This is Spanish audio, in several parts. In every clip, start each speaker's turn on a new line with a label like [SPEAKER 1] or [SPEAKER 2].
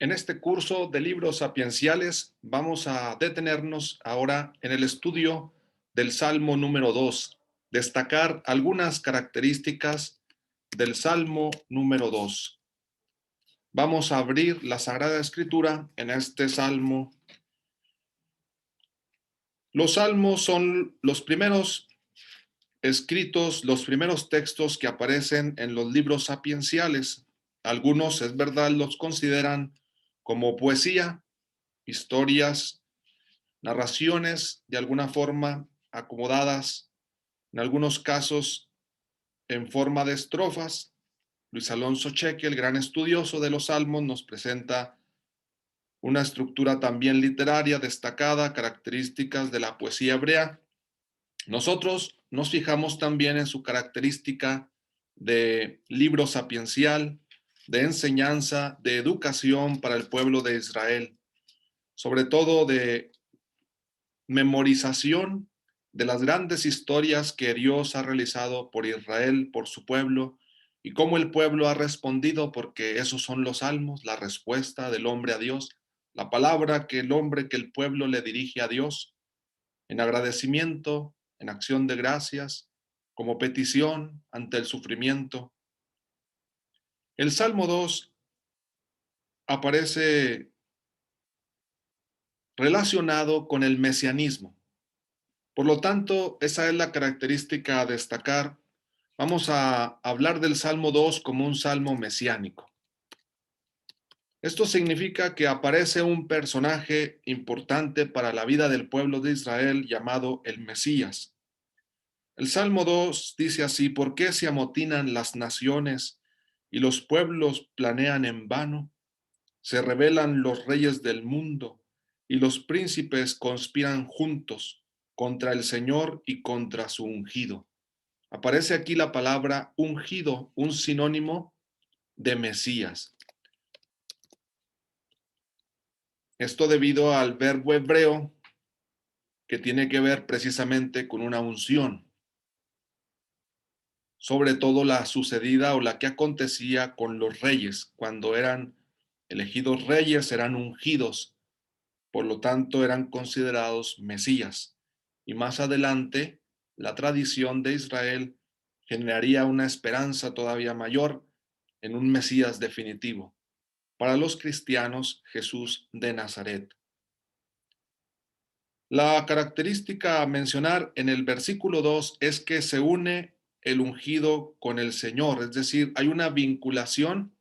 [SPEAKER 1] En este curso de libros sapienciales vamos a detenernos ahora en el estudio del Salmo número 2, destacar algunas características del Salmo número 2. Vamos a abrir la Sagrada Escritura en este Salmo. Los salmos son los primeros escritos, los primeros textos que aparecen en los libros sapienciales. Algunos, es verdad, los consideran como poesía, historias, narraciones de alguna forma acomodadas, en algunos casos en forma de estrofas. Luis Alonso Cheque, el gran estudioso de los salmos, nos presenta una estructura también literaria destacada, características de la poesía hebrea. Nosotros nos fijamos también en su característica de libro sapiencial, de enseñanza, de educación para el pueblo de Israel, sobre todo de memorización de las grandes historias que Dios ha realizado por Israel, por su pueblo, y cómo el pueblo ha respondido, porque esos son los salmos, la respuesta del hombre a Dios, la palabra que el pueblo le dirige a Dios, en agradecimiento, en acción de gracias, como petición ante el sufrimiento. El Salmo 2 aparece relacionado con el mesianismo. Por lo tanto, esa es la característica a destacar. Vamos a hablar del Salmo 2 como un salmo mesiánico. Esto significa que aparece un personaje importante para la vida del pueblo de Israel llamado el Mesías. El Salmo 2 dice así: ¿por qué se amotinan las naciones y los pueblos planean en vano? Se rebelan los reyes del mundo y los príncipes conspiran juntos contra el Señor y contra su ungido. Aparece aquí la palabra ungido, un sinónimo de Mesías. Esto debido al verbo hebreo que tiene que ver precisamente con una unción, sobre todo la sucedida o la que acontecía con los reyes. Cuando eran elegidos reyes, eran ungidos, por lo tanto eran considerados Mesías. Y más adelante, la tradición de Israel generaría una esperanza todavía mayor en un Mesías definitivo. Para los cristianos, Jesús de Nazaret. La característica a mencionar en el versículo 2 es que se une el ungido con el Señor, es decir, hay una vinculación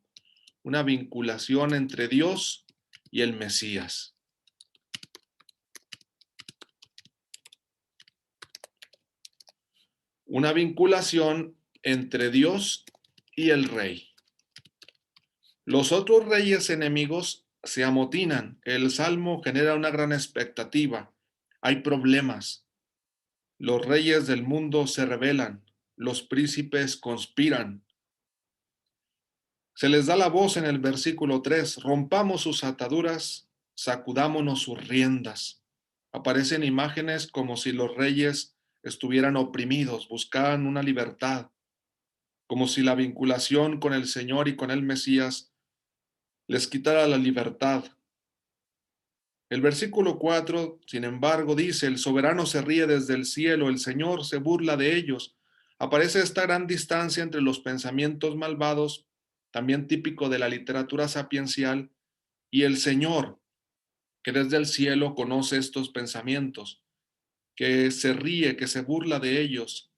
[SPEAKER 1] entre Dios y el Mesías. Una vinculación entre Dios y el rey. Los otros reyes enemigos se amotinan. El salmo genera una gran expectativa. Hay problemas. Los reyes del mundo se rebelan. Los príncipes conspiran. Se les da la voz en el versículo 3. Rompamos sus ataduras, sacudámonos sus riendas. Aparecen imágenes como si los reyes estuvieran oprimidos, buscaban una libertad, como si la vinculación con el Señor y con el Mesías les quitara la libertad. El versículo 4, sin embargo, dice: el soberano se ríe desde el cielo, el Señor se burla de ellos. Aparece esta gran distancia entre los pensamientos malvados, también típico de la literatura sapiencial, y el Señor, que desde el cielo conoce estos pensamientos, que se ríe, que se burla de ellos.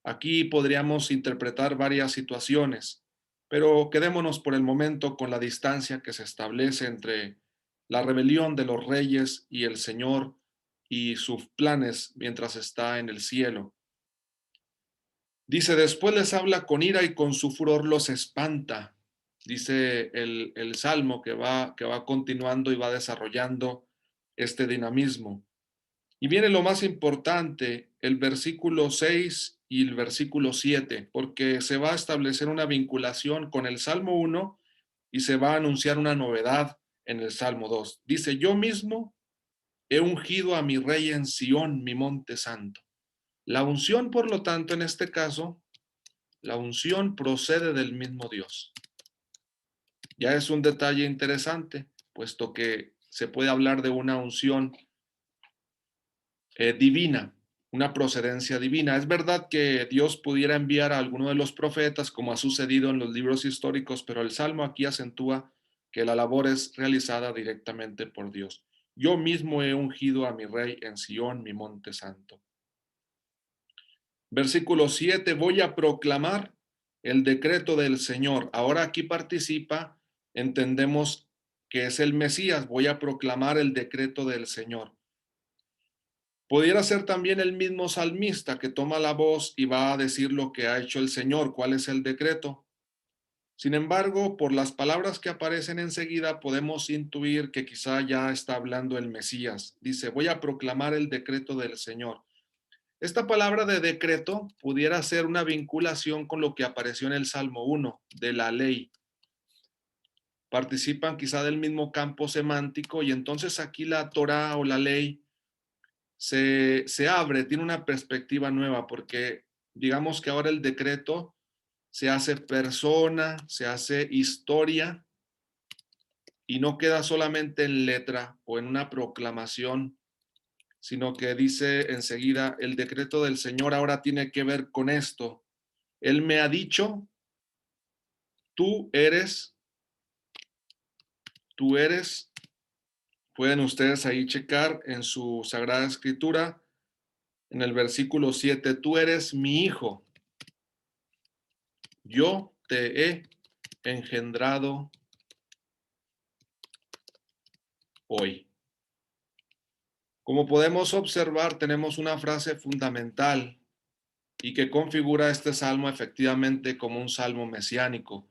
[SPEAKER 1] Aquí podríamos interpretar varias situaciones, pero quedémonos por el momento con la distancia que se establece entre la rebelión de los reyes y el Señor y sus planes mientras está en el cielo. Dice: después les habla con ira y con su furor los espanta. Dice el Salmo que va continuando y va desarrollando este dinamismo. Y viene lo más importante, el versículo 6 y el versículo 7, porque se va a establecer una vinculación con el Salmo 1 y se va a anunciar una novedad en el Salmo 2. Dice: yo mismo he ungido a mi rey en Sión, mi monte santo. La unción, por lo tanto, en este caso, la unción procede del mismo Dios. Ya es un detalle interesante, puesto que se puede hablar de una unción divina, una procedencia divina. Es verdad que Dios pudiera enviar a alguno de los profetas, como ha sucedido en los libros históricos, pero el Salmo aquí acentúa que la labor es realizada directamente por Dios. Yo mismo he ungido a mi rey en Sión, mi monte santo. Versículo 7, voy a proclamar el decreto del Señor. Ahora aquí participa, entendemos que es el Mesías, voy a proclamar el decreto del Señor. Pudiera ser también el mismo salmista que toma la voz y va a decir lo que ha hecho el Señor, cuál es el decreto. Sin embargo, por las palabras que aparecen enseguida, podemos intuir que quizá ya está hablando el Mesías. Dice, voy a proclamar el decreto del Señor. Esta palabra de decreto pudiera ser una vinculación con lo que apareció en el Salmo 1, de la ley. Participan quizá del mismo campo semántico y entonces aquí la Torá o la ley se abre, tiene una perspectiva nueva, porque digamos que ahora el decreto se hace persona, se hace historia y no queda solamente en letra o en una proclamación, sino que dice enseguida, el decreto del Señor ahora tiene que ver con esto. Él me ha dicho, tú eres, tú eres, pueden ustedes ahí checar en su Sagrada Escritura, en el versículo 7, tú eres mi hijo. Yo te he engendrado hoy. Como podemos observar, tenemos una frase fundamental y que configura este salmo efectivamente como un salmo mesiánico.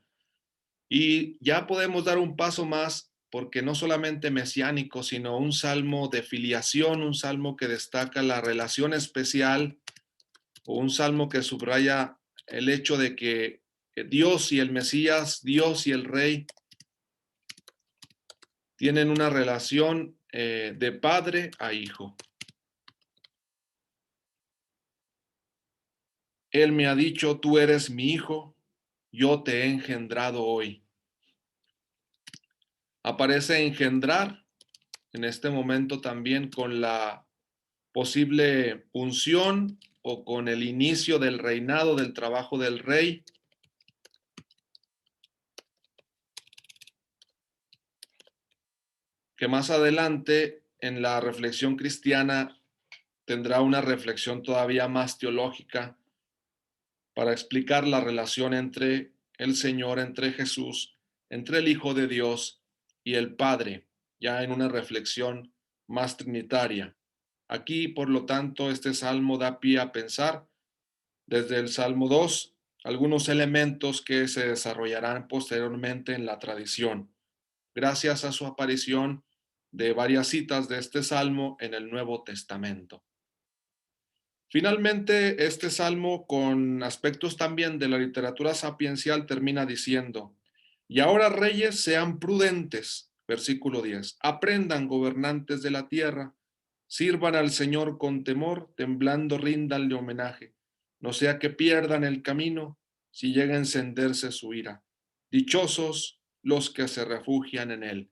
[SPEAKER 1] Y ya podemos dar un paso más porque no solamente mesiánico, sino un salmo de filiación, un salmo que destaca la relación especial o un salmo que subraya el hecho de que Dios y el Mesías, Dios y el Rey tienen una relación de padre a hijo. Él me ha dicho, tú eres mi hijo, yo te he engendrado hoy. Aparece engendrar en este momento también con la posible unción o con el inicio del reinado, del trabajo del rey. Que más adelante en la reflexión cristiana tendrá una reflexión todavía más teológica para explicar la relación entre el Señor, entre Jesús, entre el Hijo de Dios y el Padre, ya en una reflexión más trinitaria. Aquí, por lo tanto, este salmo da pie a pensar desde el Salmo 2 algunos elementos que se desarrollarán posteriormente en la tradición, gracias a su aparición de varias citas de este salmo en el Nuevo Testamento. Finalmente, este salmo, con aspectos también de la literatura sapiencial, termina diciendo, y ahora reyes sean prudentes, versículo 10, aprendan gobernantes de la tierra, sirvan al Señor con temor, temblando ríndanle homenaje, no sea que pierdan el camino si llega a encenderse su ira. Dichosos los que se refugian en él.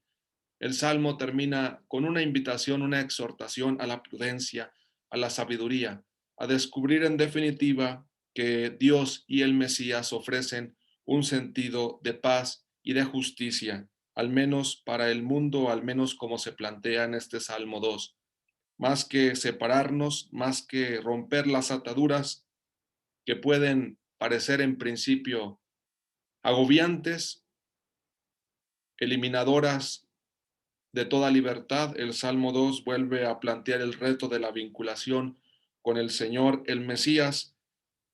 [SPEAKER 1] El salmo termina con una invitación, una exhortación a la prudencia, a la sabiduría, a descubrir en definitiva que Dios y el Mesías ofrecen un sentido de paz y de justicia, al menos para el mundo, al menos como se plantea en este Salmo 2. Más que separarnos, más que romper las ataduras que pueden parecer en principio agobiantes, eliminadoras de toda libertad, el Salmo 2 vuelve a plantear el reto de la vinculación con el Señor, el Mesías,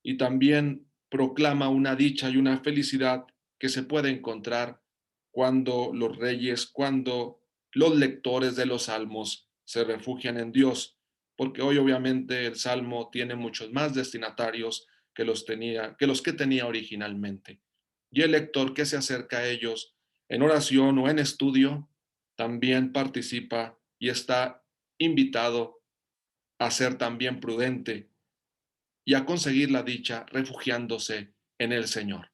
[SPEAKER 1] y también proclama una dicha y una felicidad que se puede encontrar cuando los reyes, cuando los lectores de los salmos se refugian en Dios, porque hoy obviamente el salmo tiene muchos más destinatarios que los que tenía originalmente. Y el lector que se acerca a ellos en oración o en estudio también participa y está invitado a ser también prudente y a conseguir la dicha refugiándose en el Señor.